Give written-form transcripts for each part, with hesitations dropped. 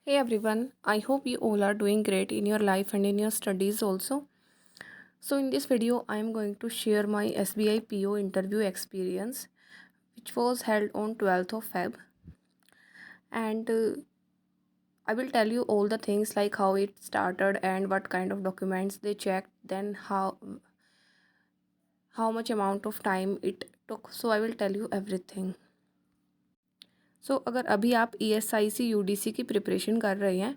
Hey everyone, I hope you all are doing great in your life and in your studies also. So, in this video, I am going to share my SBI PO interview experience, which was held on 12th of Feb. And I will tell you all the things like how it started and what kind of documents they checked, then how much amount of time it took. So, I will tell you everything. सो अगर अभी आप ESIC UDC की preparation कर रहे हैं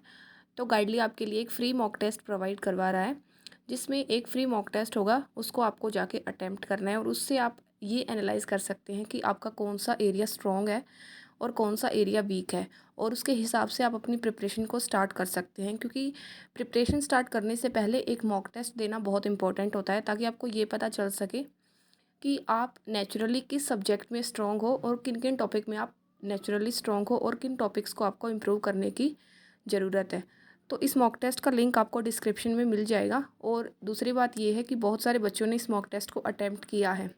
तो गाइडली आपके लिए एक फ्री मॉक टेस्ट प्रोवाइड करवा रहा है, जिसमें एक फ्री मॉक टेस्ट होगा, उसको आपको जाके अटेम्प्ट करना है और उससे आप ये एनालाइज कर सकते हैं कि आपका कौन सा एरिया स्ट्रॉन्ग है और कौन सा एरिया वीक है, और उसके हिसाब से आप अपनी प्रिपरेशन को स्टार्ट कर सकते हैं। क्योंकि प्रिपरेशन स्टार्ट करने से पहले एक मॉक टेस्ट देना बहुत इंपॉर्टेंट होता है, ताकि आपको ये पता चल सके कि आप नेचुरली किस सब्जेक्ट में स्ट्रॉन्ग हो और किन किन टॉपिक में आप नेचुरली स्ट्रॉन्ग हो और किन टॉपिक्स को आपको इम्प्रूव करने की ज़रूरत है। तो इस मॉक टेस्ट का लिंक आपको डिस्क्रिप्शन में मिल जाएगा। और दूसरी बात ये है कि बहुत सारे बच्चों ने इस मॉक टेस्ट को अटैम्प्ट किया है,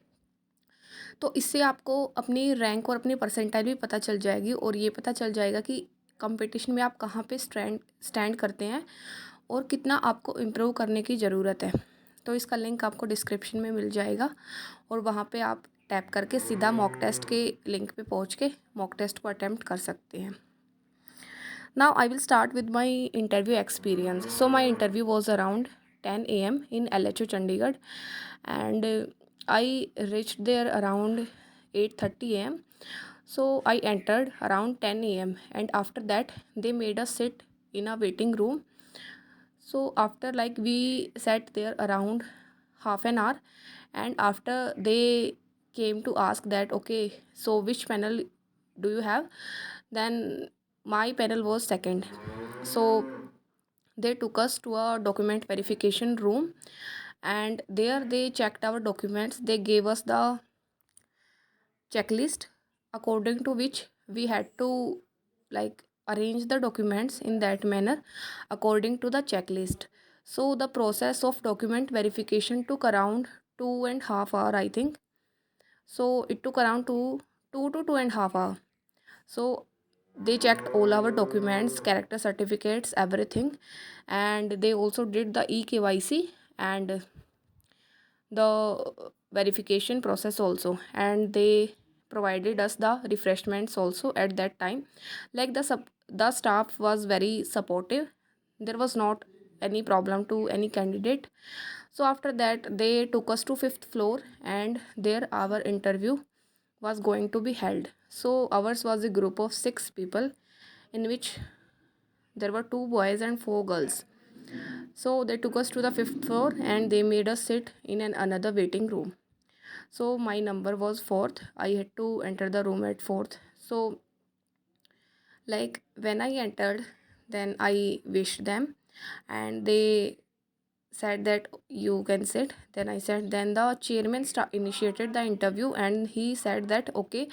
तो इससे आपको अपनी रैंक और अपनी परसेंटाइल भी पता चल जाएगी और ये पता चल जाएगा कि कंपटीशन में आप कहाँ पे स्टैंड करते हैं और कितना आपको इम्प्रूव करने की ज़रूरत है। तो इसका लिंक आपको डिस्क्रिप्शन में मिल जाएगा और वहाँ पे आप टैप करके सीधा मॉक टेस्ट के लिंक पे पहुँच के मॉक टेस्ट को अटैम्प्ट कर सकते हैं। Now I will start with my interview experience. So my interview was around 10 a.m. in LHO Chandigarh, and I reached there around 8:30 a.m. So I entered around 10 a.m. and after that they made us sit in a waiting room. So after like we sat there around half an hour, and after they came to ask that, okay, so which panel do you have, then my panel was second. So they took us to a document verification room, and there they checked our documents. They gave us the checklist according to which we had to like arrange the documents in that manner according to the checklist. So the process of document verification took around 2.5 hour, I think. So it took around two to 2.5 hour. So they checked all our documents, character certificates, everything, and they also did the eKYC and the verification process also, and they provided us the refreshments also at that time. Like the staff was very supportive. There was not any problem to any candidate. So after that they took us to fifth floor, and there our interview was going to be held. So ours was a group of 6 people, in which there were 2 boys and 4 girls. So they took us to the fifth floor and they made us sit in another waiting room. So my number was fourth. I had to enter the room at fourth. So like when I entered, then I wished them, and they said that you can sit. Then I said, then the chairman initiated the interview, and he said that, okay,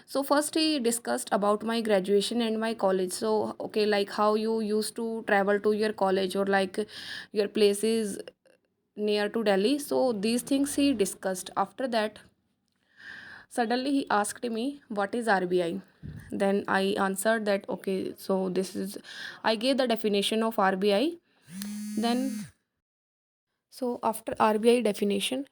so first he discussed about my graduation and my college. So okay, like how you used to travel to your college, or like your place is near to Delhi. So these things he discussed. After that, suddenly he asked me, what is RBI? Then I answered that, okay, so this is, I gave the definition of RBI. Then, so after RBI definition,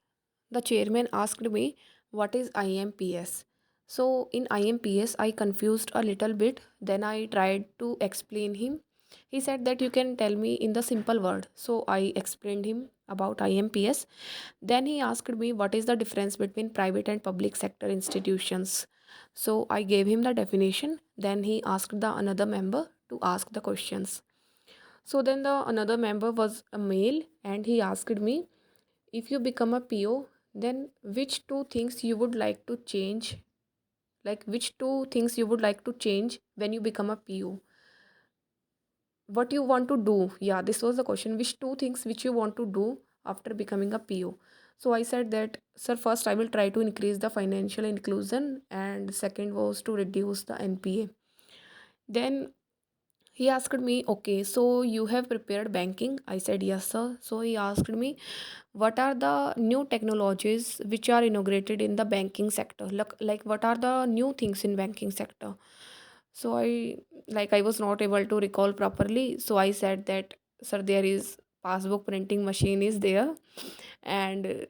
the chairman asked me, what is IMPS? So in IMPS, I confused a little bit. Then I tried to explain him. He said that you can tell me in the simple word. So I explained him about IMPS. Then he asked me what is the difference between private and public sector institutions. So I gave him the definition. Then he asked the another member to ask the questions. So then the another member was a male, and he asked me, if you become a PO, then which two things you would like to change? Like which two things you would like to change when you become a PO? What you want to do? Yeah, this was the question. Which two things which you want to do after becoming a PO? So I said that, sir, first I will try to increase the financial inclusion, and second was to reduce the NPA. Then he asked me, okay, so you have prepared banking? I said, yes, sir. So he asked me, what are the new technologies which are inaugurated in the banking sector? Like what are the new things in banking sector? So I was not able to recall properly, so I said that, sir, there is passbook printing machine is there, and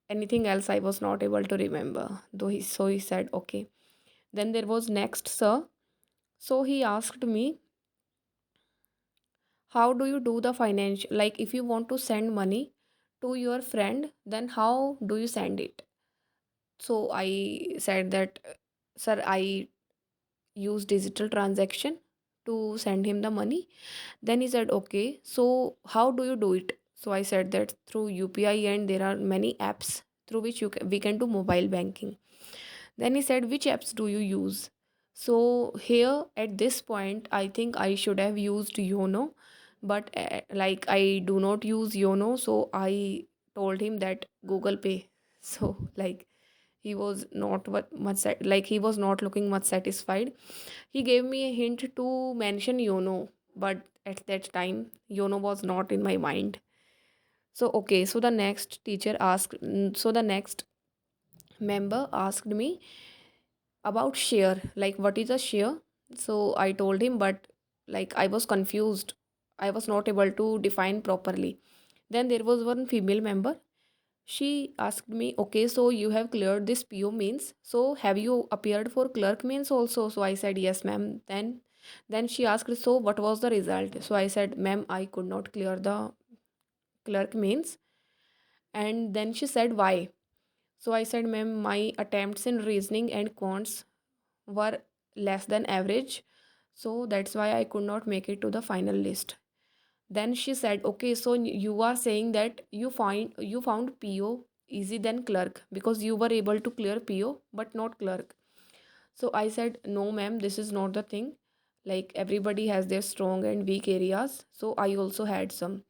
anything else I was not able to remember. He said okay. Then there was next, sir. So he asked me, how do you do the financial, like if you want to send money to your friend, then how do you send it? So I said that, sir, I use digital transaction to send him the money. Then he said, okay, so how do you do it? So I said that through UPI, and there are many apps through which we can do mobile banking. Then he said, which apps do you use? So here at this point, I think I should have used Yono, but like I do not use Yono, so I told him that Google Pay. So like he was not like he was not looking much satisfied. He gave me a hint to mention Yono, but at that time Yono was not in my mind. So okay, so the next teacher asked, so the next member asked me about share, like what is a share. So I told him, but like I was confused, I was not able to define properly. Then there was one female member. She asked me, okay, so you have cleared this PO means, so have you appeared for clerk means also? So I said yes, ma'am. Then she asked, so what was the result? So I said, ma'am, I could not clear the clerk means. And then she said, why? So I said, ma'am, my attempts in reasoning and quants were less than average, so that's why I could not make it to the final list. Then she said, okay, so you are saying that you found PO easy than clerk because you were able to clear PO but not clerk. So I said, no ma'am, this is not the thing. Like everybody has their strong and weak areas, so I also had some.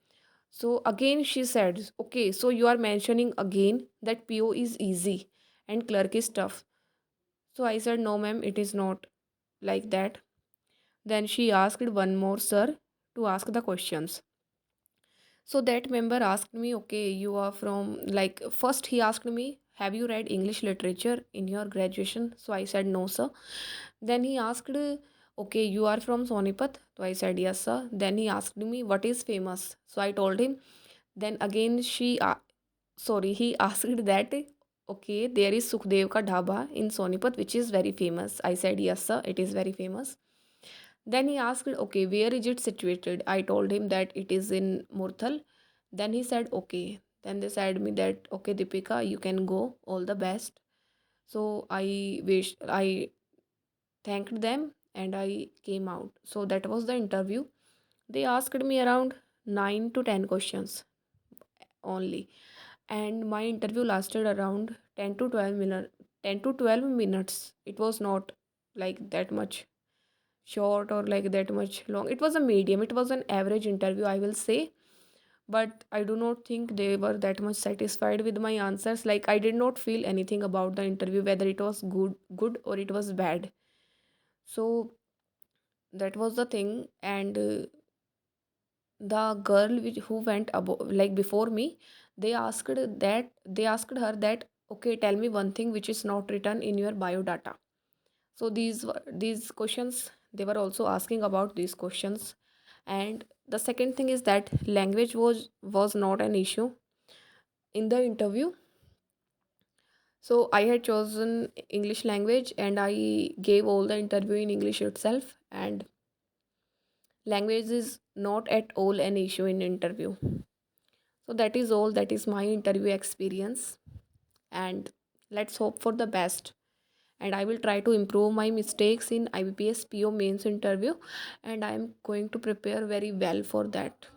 So again she said, okay, so you are mentioning again that PO is easy and clerk is tough. So I said, no ma'am, it is not like that. Then she asked one more sir to ask the questions. So that member asked me, okay, you are from, like, first he asked me, have you read English literature in your graduation? So I said, no, sir. Then he asked, okay, you are from Sonipat? So I said, yes, sir. Then he asked me, what is famous? So I told him. Then again, he asked that, okay, there is Sukhdev ka dhaba in Sonipat, which is very famous. I said, yes, sir, it is very famous. Then he asked, okay, where is it situated? I told him that it is in Murthal. Then he said, okay. Then they said me that, okay, Deepika, you can go. All the best. So I thanked them and I came out. So that was the interview. They asked me around 9 to 10 questions only. And my interview lasted around 10 to 12 minutes. 10 to 12 minutes. It was not like that much short or like that much long. It was a medium, it was an average interview, I will say. But I do not think they were that much satisfied with my answers. Like I did not feel anything about the interview, whether it was good or it was bad. So that was the thing. And the girl who went like before me, they asked her that, okay, tell me one thing which is not written in your biodata. So these questions, they were also asking about these questions. And the second thing is that language was not an issue in the interview. So I had chosen English language and I gave all the interview in English itself. And language is not at all an issue in interview. So that is all, that is my interview experience. And let's hope for the best. And I will try to improve my mistakes in IBPS PO mains interview, and I am going to prepare very well for that.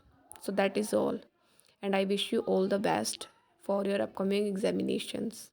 So that is all, and I wish you all the best for your upcoming examinations.